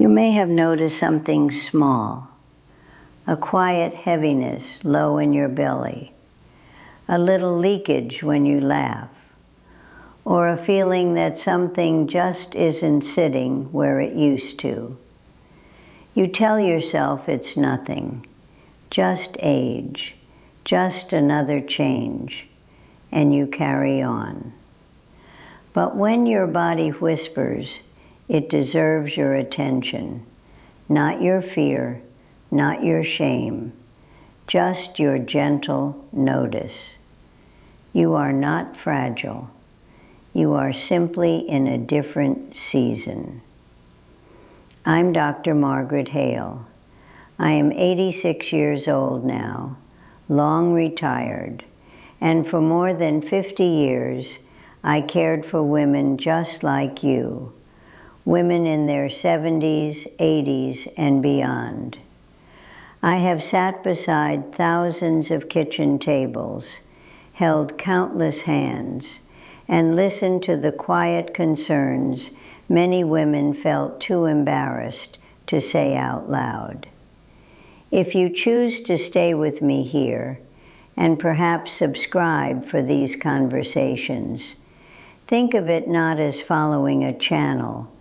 You may have noticed something small, a quiet heaviness low in your belly, a little leakage when you laugh, or a feeling that something just isn't sitting where it used to. You tell yourself it's nothing, just age, just another change, and you carry on. But when your body whispers, it deserves your attention, not your fear, not your shame, just your gentle notice. You are not fragile. You are simply in a different season. I'm Dr. Margaret Hale. I am 86 years old now, long retired, and for more than 50 years, I cared for women just like you, women in their 70s, 80s, and beyond. I have sat beside thousands of kitchen tables, held countless hands, and listened to the quiet concerns many women felt too embarrassed to say out loud. If you choose to stay with me here, and perhaps subscribe for these conversations, think of it not as following a channel,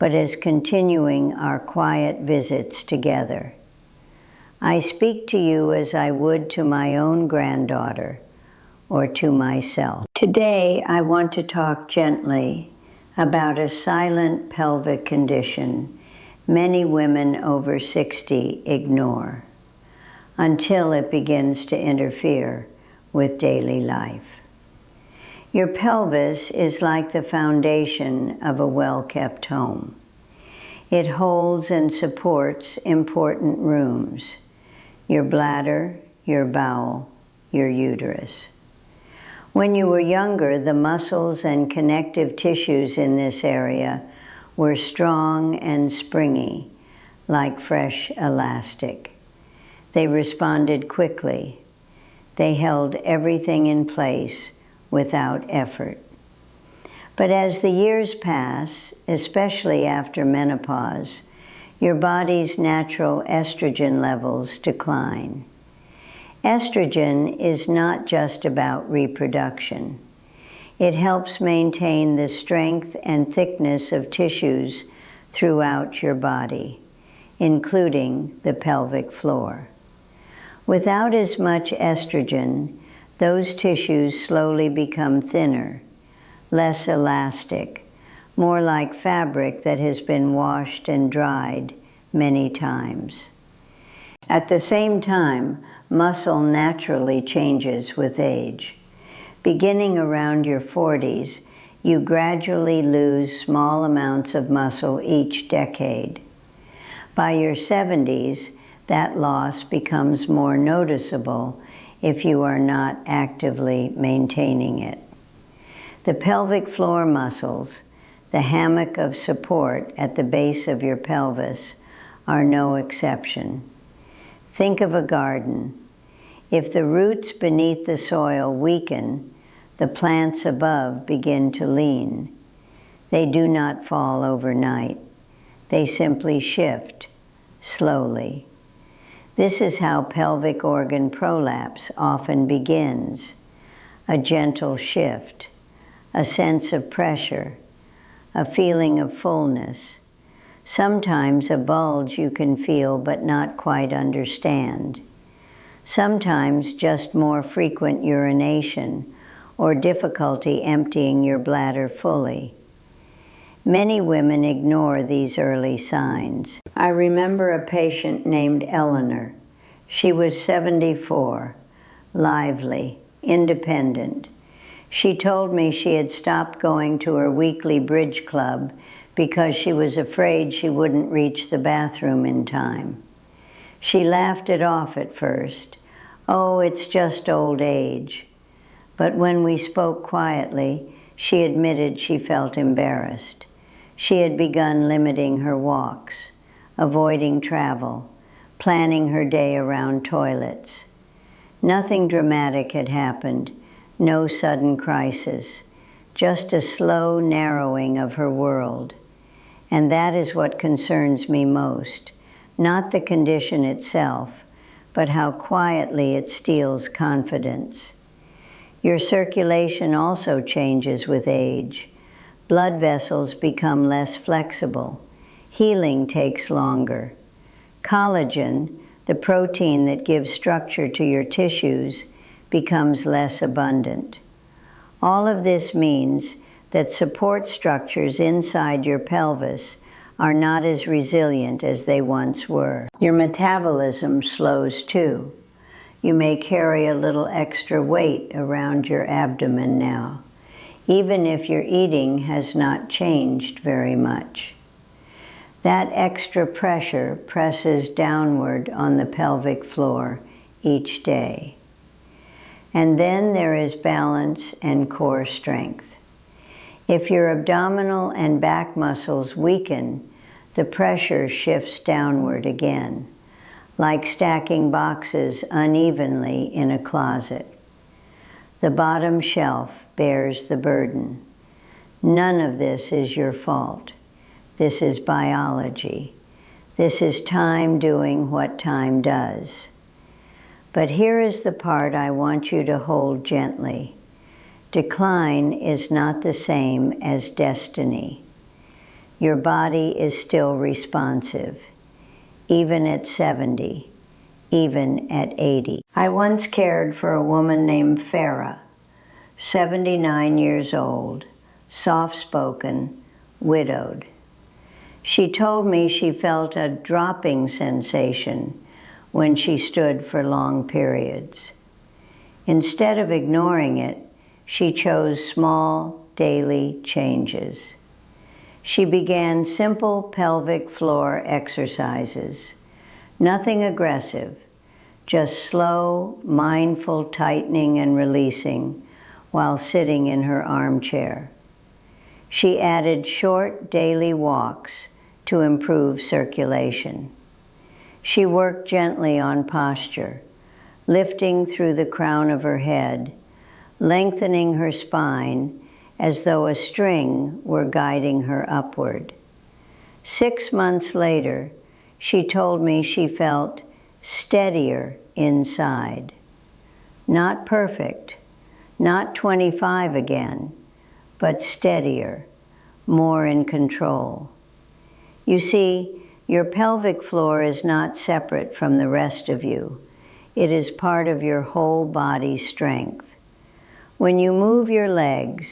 but as continuing our quiet visits together. I speak to you as I would to my own granddaughter or to myself. Today, I want to talk gently about a silent pelvic condition many women over 60 ignore until it begins to interfere with daily life. Your pelvis is like the foundation of a well-kept home. It holds and supports important rooms: your bladder, your bowel, your uterus. When you were younger, the muscles and connective tissues in this area were strong and springy, like fresh elastic. They responded quickly. They held everything in place without effort. But as the years pass, especially after menopause, your body's natural estrogen levels decline. Estrogen is not just about reproduction. It helps maintain the strength and thickness of tissues throughout your body, including the pelvic floor. Without as much estrogen, those tissues slowly become thinner, less elastic, more like fabric that has been washed and dried many times. At the same time, muscle naturally changes with age. Beginning around your 40s, you gradually lose small amounts of muscle each decade. By your 70s, that loss becomes more noticeable if you are not actively maintaining it. The pelvic floor muscles, the hammock of support at the base of your pelvis, are no exception. Think of a garden. If the roots beneath the soil weaken, the plants above begin to lean. They do not fall overnight. They simply shift, slowly. This is how pelvic organ prolapse often begins: a gentle shift, a sense of pressure, a feeling of fullness, sometimes a bulge you can feel but not quite understand, sometimes just more frequent urination or difficulty emptying your bladder fully. Many women ignore these early signs. I remember a patient named Eleanor. She was 74, lively, independent. She told me she had stopped going to her weekly bridge club because she was afraid she wouldn't reach the bathroom in time. She laughed it off at first. "Oh, it's just old age." But when we spoke quietly, she admitted she felt embarrassed. She had begun limiting her walks, avoiding travel, planning her day around toilets. Nothing dramatic had happened, no sudden crisis, just a slow narrowing of her world. And that is what concerns me most, not the condition itself, but how quietly it steals confidence. Your circulation also changes with age. Blood vessels become less flexible. Healing takes longer. Collagen, the protein that gives structure to your tissues, becomes less abundant. All of this means that support structures inside your pelvis are not as resilient as they once were. Your metabolism slows too. You may carry a little extra weight around your abdomen now, even if your eating has not changed very much. That extra pressure presses downward on the pelvic floor each day. And then there is balance and core strength. If your abdominal and back muscles weaken, the pressure shifts downward again, like stacking boxes unevenly in a closet. The bottom shelf bears the burden. None of this is your fault. This is biology. This is time doing what time does. But here is the part I want you to hold gently. Decline is not the same as destiny. Your body is still responsive, even at 70, even at 80. I once cared for a woman named Farah, 79 years old, soft-spoken, widowed. She told me she felt a dropping sensation when she stood for long periods. Instead of ignoring it, she chose small, daily changes. She began simple pelvic floor exercises, nothing aggressive, just slow, mindful tightening and releasing while sitting in her armchair. She added short daily walks to improve circulation. She worked gently on posture, lifting through the crown of her head, lengthening her spine as though a string were guiding her upward. 6 months later, she told me she felt steadier inside. Not perfect, not 25 again, but steadier, more in control. You see, your pelvic floor is not separate from the rest of you. It is part of your whole body strength. When you move your legs,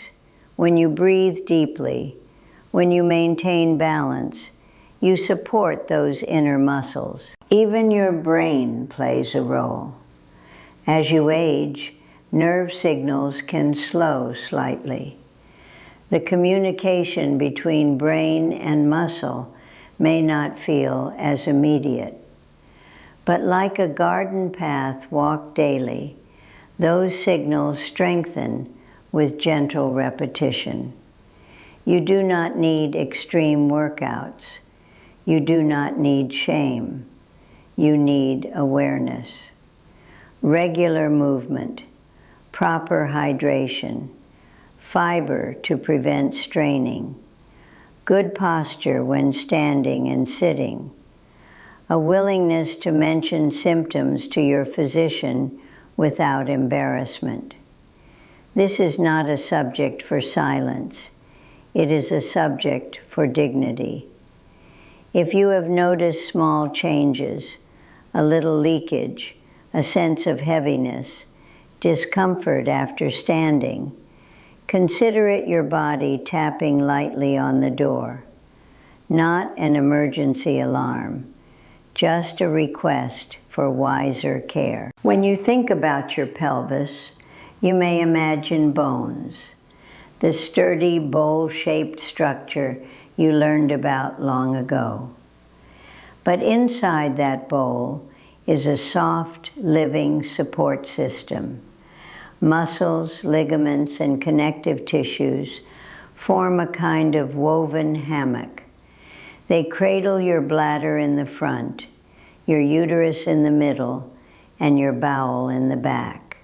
when you breathe deeply, when you maintain balance, you support those inner muscles. Even your brain plays a role. As you age, nerve signals can slow slightly. The communication between brain and muscle may not feel as immediate. But like a garden path walked daily, those signals strengthen with gentle repetition. You do not need extreme workouts. You do not need shame. You need awareness. Regular movement, proper hydration, fiber to prevent straining, good posture when standing and sitting, a willingness to mention symptoms to your physician without embarrassment. This is not a subject for silence. It is a subject for dignity. If you have noticed small changes, a little leakage, a sense of heaviness, discomfort after standing, consider it your body tapping lightly on the door. Not an emergency alarm, just a request for wiser care. When you think about your pelvis, you may imagine bones, the sturdy bowl-shaped structure you learned about long ago. But inside that bowl is a soft, living support system. Muscles, ligaments, and connective tissues form a kind of woven hammock. They cradle your bladder in the front, your uterus in the middle, and your bowel in the back.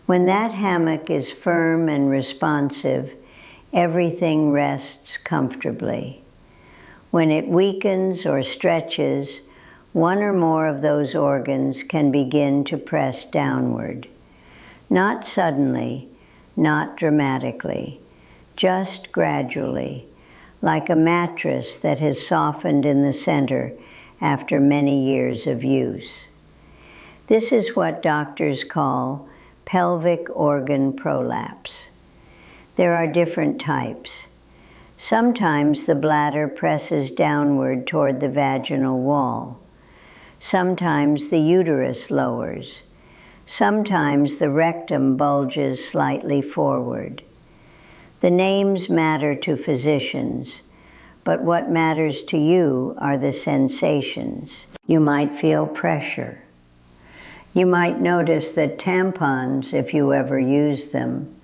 When that hammock is firm and responsive, everything rests comfortably. When it weakens or stretches, one or more of those organs can begin to press downward. Not suddenly, not dramatically, just gradually, like a mattress that has softened in the center after many years of use. This is what doctors call pelvic organ prolapse. There are different types. Sometimes the bladder presses downward toward the vaginal wall. Sometimes the uterus lowers. Sometimes the rectum bulges slightly forward. The names matter to physicians, but what matters to you are the sensations. You might feel pressure. You might notice that tampons, if you ever used them,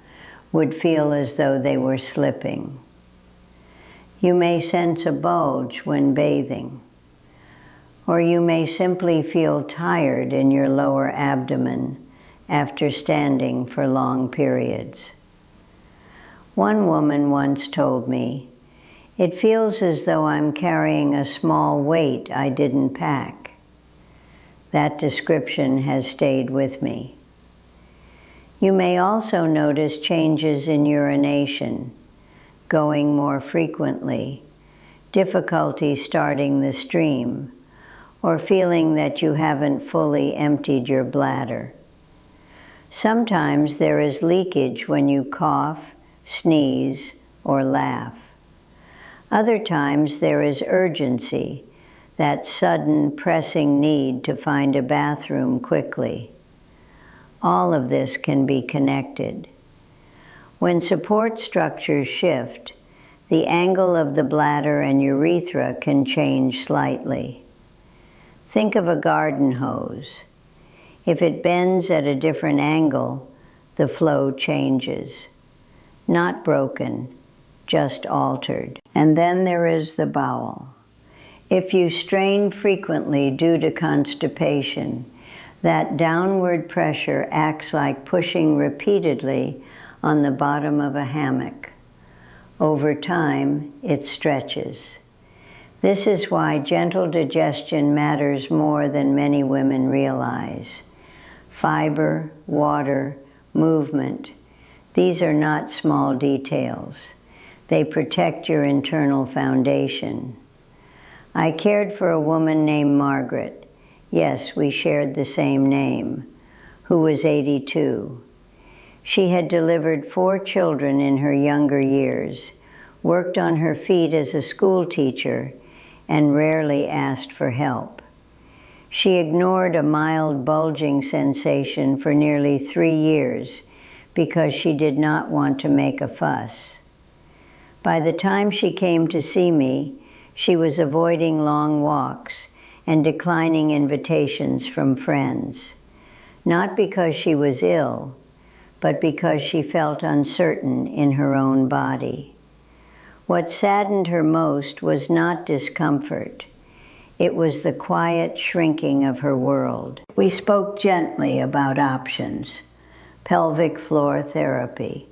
would feel as though they were slipping. You may sense a bulge when bathing, or you may simply feel tired in your lower abdomen after standing for long periods. One woman once told me, "It feels as though I'm carrying a small weight I didn't pack." That description has stayed with me. You may also notice changes in urination, going more frequently, difficulty starting the stream, or feeling that you haven't fully emptied your bladder. Sometimes there is leakage when you cough, sneeze, or laugh. Other times there is urgency, that sudden pressing need to find a bathroom quickly. All of this can be connected. When support structures shift, the angle of the bladder and urethra can change slightly. Think of a garden hose. If it bends at a different angle, the flow changes. Not broken, just altered. And then there is the bowel. If you strain frequently due to constipation, that downward pressure acts like pushing repeatedly on the bottom of a hammock. Over time, it stretches. This is why gentle digestion matters more than many women realize. Fiber, water, movement, these are not small details. They protect your internal foundation. I cared for a woman named Margaret. Yes, we shared the same name, who was 82. She had delivered 4 children in her younger years, worked on her feet as a school teacher, and rarely asked for help. She ignored a mild bulging sensation for nearly 3 years because she did not want to make a fuss. By the time she came to see me, she was avoiding long walks and declining invitations from friends, not because she was ill, but because she felt uncertain in her own body. What saddened her most was not discomfort. It was the quiet shrinking of her world. We spoke gently about options: pelvic floor therapy,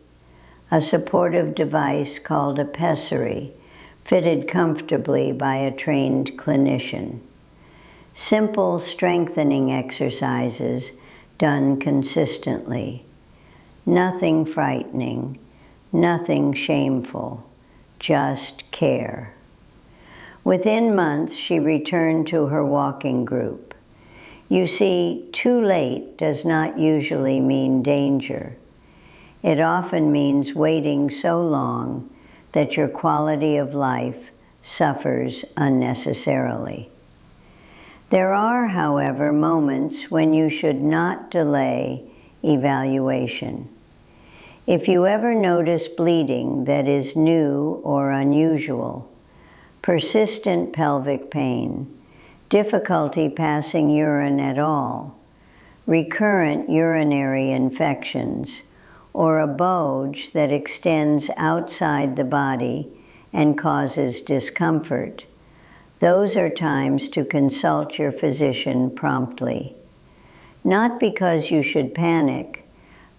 a supportive device called a pessary, fitted comfortably by a trained clinician. Simple strengthening exercises done consistently. Nothing frightening, nothing shameful, just care. Within months, she returned to her walking group. You see, too late does not usually mean danger. It often means waiting so long that your quality of life suffers unnecessarily. There are, however, moments when you should not delay evaluation. If you ever notice bleeding that is new or unusual, persistent pelvic pain, difficulty passing urine at all, recurrent urinary infections, or a bulge that extends outside the body and causes discomfort, those are times to consult your physician promptly. Not because you should panic,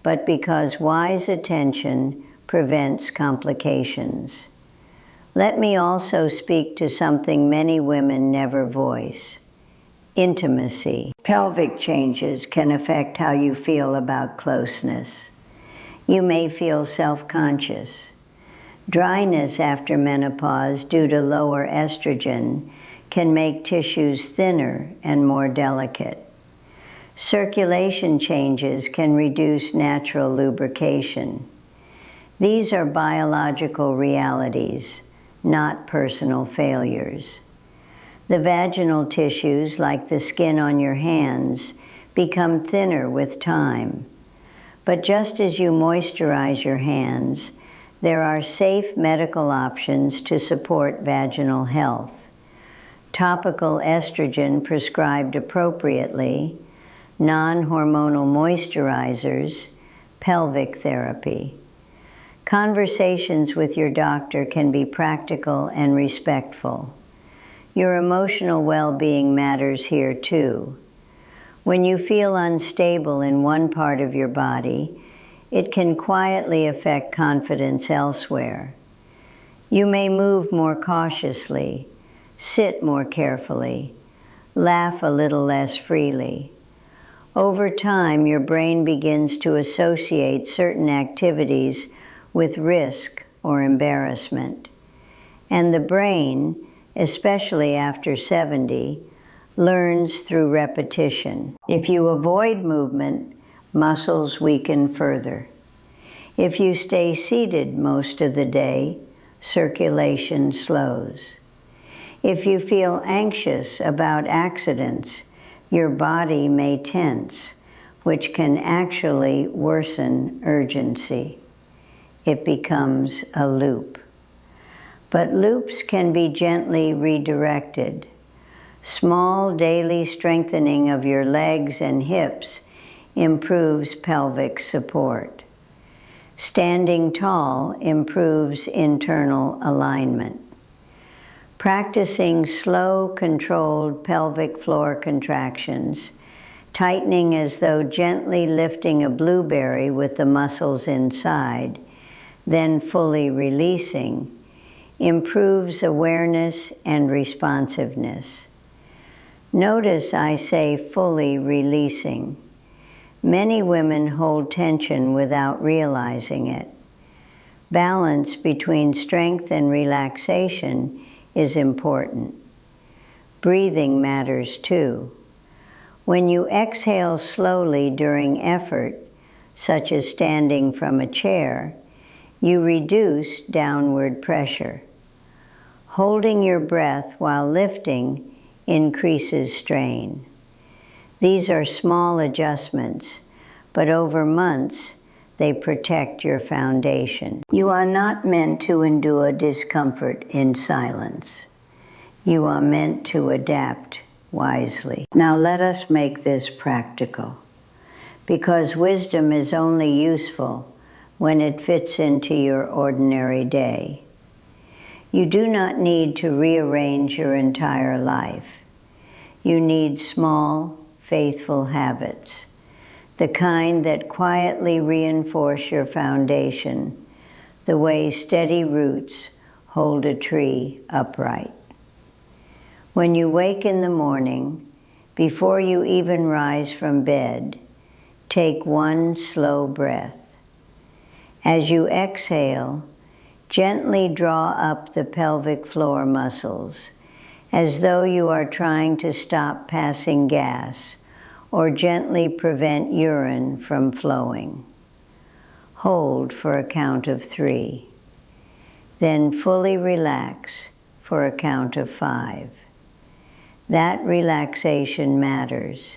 but because wise attention prevents complications. Let me also speak to something many women never voice: intimacy. Pelvic changes can affect how you feel about closeness. You may feel self-conscious. Dryness after menopause due to lower estrogen can make tissues thinner and more delicate. Circulation changes can reduce natural lubrication. These are biological realities, not personal failures. The vaginal tissues, like the skin on your hands, become thinner with time. But just as you moisturize your hands, there are safe medical options to support vaginal health. Topical estrogen prescribed appropriately, non-hormonal moisturizers, pelvic therapy. Conversations with your doctor can be practical and respectful. Your emotional well-being matters here too. When you feel unstable in one part of your body, it can quietly affect confidence elsewhere. You may move more cautiously, sit more carefully, laugh a little less freely. Over time, your brain begins to associate certain activities with risk or embarrassment. And the brain, especially after 70, learns through repetition. If you avoid movement, muscles weaken further. If you stay seated most of the day, circulation slows. If you feel anxious about accidents, your body may tense, which can actually worsen urgency. It becomes a loop. But loops can be gently redirected. Small daily strengthening of your legs and hips improves pelvic support. Standing tall improves internal alignment. Practicing slow, controlled pelvic floor contractions, tightening as though gently lifting a blueberry with the muscles inside, then fully releasing, improves awareness and responsiveness. Notice I say fully releasing. Many women hold tension without realizing it. Balance between strength and relaxation is important. Breathing matters too. When you exhale slowly during effort, such as standing from a chair, you reduce downward pressure. Holding your breath while lifting increases strain. These are small adjustments, but over months, they protect your foundation. You are not meant to endure discomfort in silence. You are meant to adapt wisely. Now let us make this practical, because wisdom is only useful when it fits into your ordinary day. You do not need to rearrange your entire life. You need small, faithful habits, the kind that quietly reinforce your foundation, the way steady roots hold a tree upright. When you wake in the morning, before you even rise from bed, take one slow breath. As you exhale, gently draw up the pelvic floor muscles, as though you are trying to stop passing gas or gently prevent urine from flowing. Hold for a count of 3. Then fully relax for a count of 5. That relaxation matters.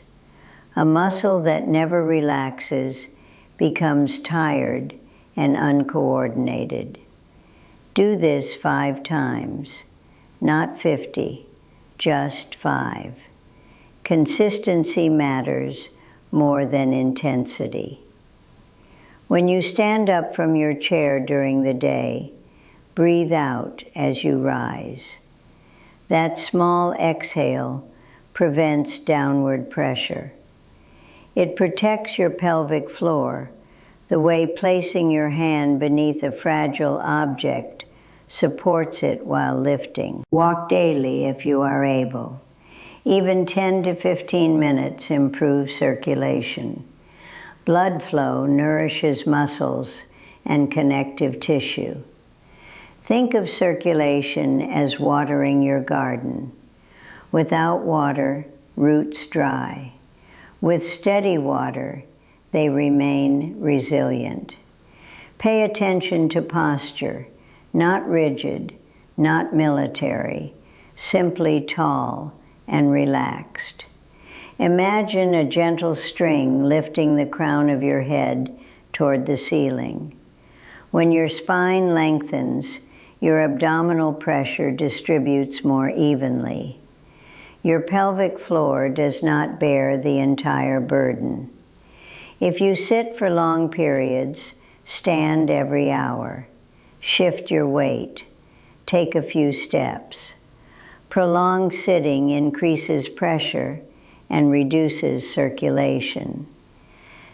A muscle that never relaxes becomes tired and uncoordinated. Do this 5 times, not 50, just 5. Consistency matters more than intensity. When you stand up from your chair during the day, breathe out as you rise. That small exhale prevents downward pressure. It protects your pelvic floor, the way placing your hand beneath a fragile object supports it while lifting. Walk daily if you are able. Even 10 to 15 minutes improves circulation. Blood flow nourishes muscles and connective tissue. Think of circulation as watering your garden. Without water, roots dry. With steady water, they remain resilient. Pay attention to posture, not rigid, not military, simply tall and relaxed. Imagine a gentle string lifting the crown of your head toward the ceiling. When your spine lengthens, your abdominal pressure distributes more evenly. Your pelvic floor does not bear the entire burden. If you sit for long periods, stand every hour. Shift your weight. Take a few steps. Prolonged sitting increases pressure and reduces circulation.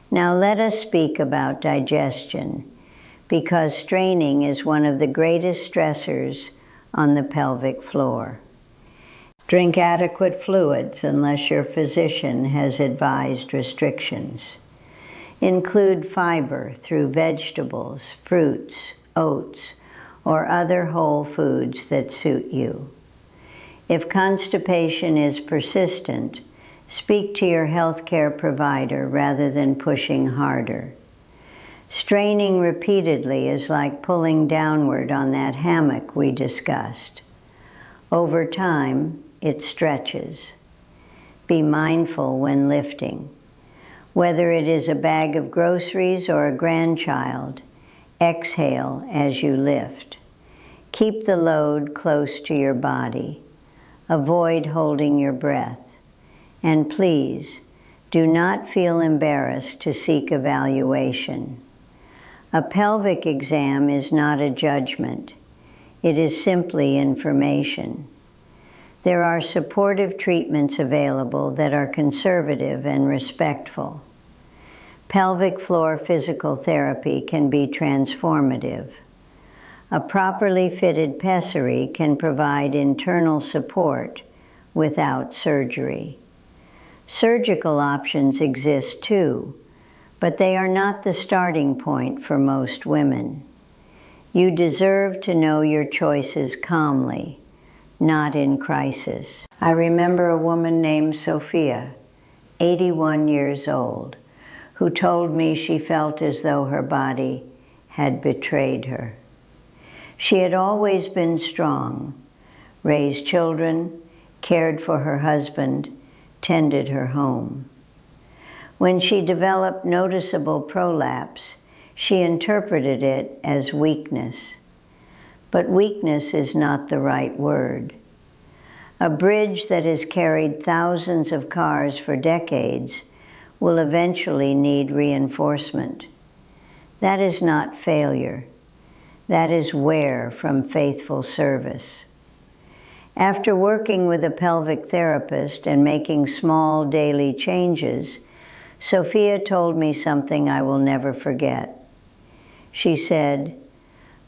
Now let us speak about digestion, because straining is one of the greatest stressors on the pelvic floor. Drink adequate fluids unless your physician has advised restrictions. Include fiber through vegetables, fruits, oats, or other whole foods that suit you. If constipation is persistent, speak to your healthcare provider rather than pushing harder. Straining repeatedly is like pulling downward on that hammock we discussed. Over time, it stretches. Be mindful when lifting. Whether it is a bag of groceries or a grandchild, exhale as you lift. Keep the load close to your body. Avoid holding your breath. And please, do not feel embarrassed to seek evaluation. A pelvic exam is not a judgment. It is simply information. There are supportive treatments available that are conservative and respectful. Pelvic floor physical therapy can be transformative. A properly fitted pessary can provide internal support without surgery. Surgical options exist too, but they are not the starting point for most women. You deserve to know your choices calmly, not in crisis. I remember a woman named Sophia, 81 years old, who told me she felt as though her body had betrayed her. She had always been strong, raised children, cared for her husband, tended her home. When she developed noticeable prolapse, she interpreted it as weakness. But weakness is not the right word. A bridge that has carried thousands of cars for decades will eventually need reinforcement. That is not failure. That is wear from faithful service. After working with a pelvic therapist and making small daily changes, Sophia told me something I will never forget. She said,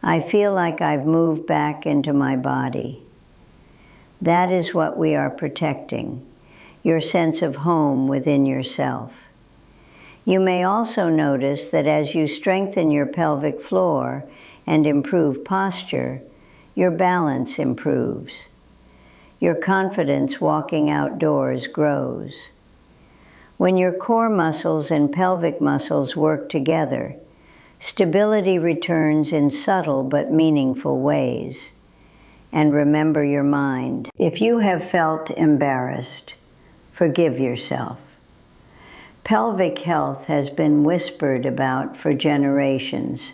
"I feel like I've moved back into my body." That is what we are protecting, your sense of home within yourself. You may also notice that as you strengthen your pelvic floor and improve posture, your balance improves. Your confidence walking outdoors grows. When your core muscles and pelvic muscles work together, stability returns in subtle but meaningful ways. And remember your mind. If you have felt embarrassed, forgive yourself. Pelvic health has been whispered about for generations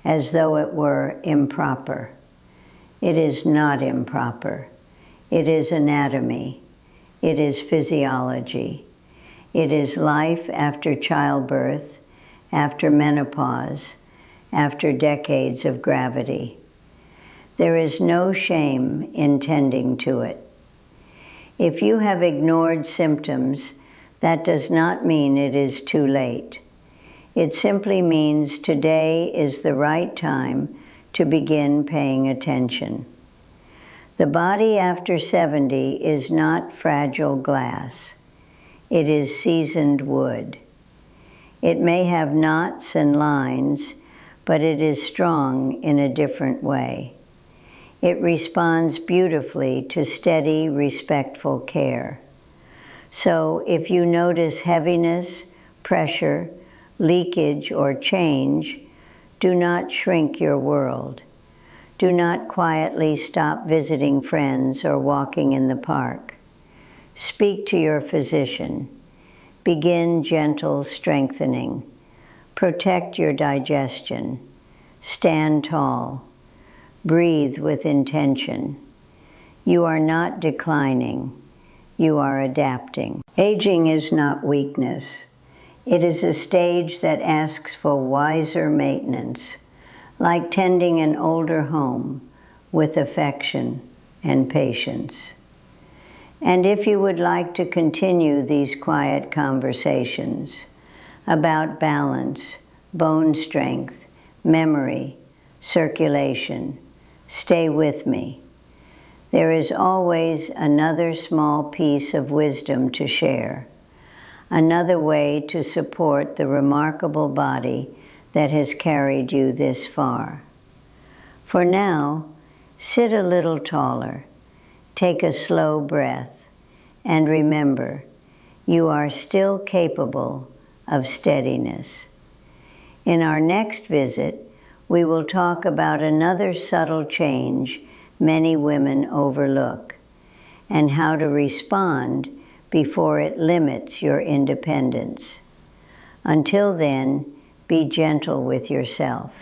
as though it were improper. It is not improper. It is anatomy. It is physiology. It is life after childbirth, after menopause, after decades of gravity. There is no shame in tending to it. If you have ignored symptoms, that does not mean it is too late. It simply means today is the right time to begin paying attention. The body after 70 is not fragile glass. It is seasoned wood. It may have knots and lines, but it is strong in a different way. It responds beautifully to steady, respectful care. So if you notice heaviness, pressure, leakage, or change, do not shrink your world. Do not quietly stop visiting friends or walking in the park. Speak to your physician. Begin gentle strengthening. Protect your digestion. Stand tall. Breathe with intention. You are not declining. You are adapting. Aging is not weakness. It is a stage that asks for wiser maintenance, like tending an older home with affection and patience. And if you would like to continue these quiet conversations about balance, bone strength, memory, circulation, stay with me. There is always another small piece of wisdom to share, another way to support the remarkable body that has carried you this far. For now, sit a little taller, take a slow breath, and remember, you are still capable of steadiness. In our next visit, we will talk about another subtle change many women overlook, and how to respond before it limits your independence. Until then, be gentle with yourself.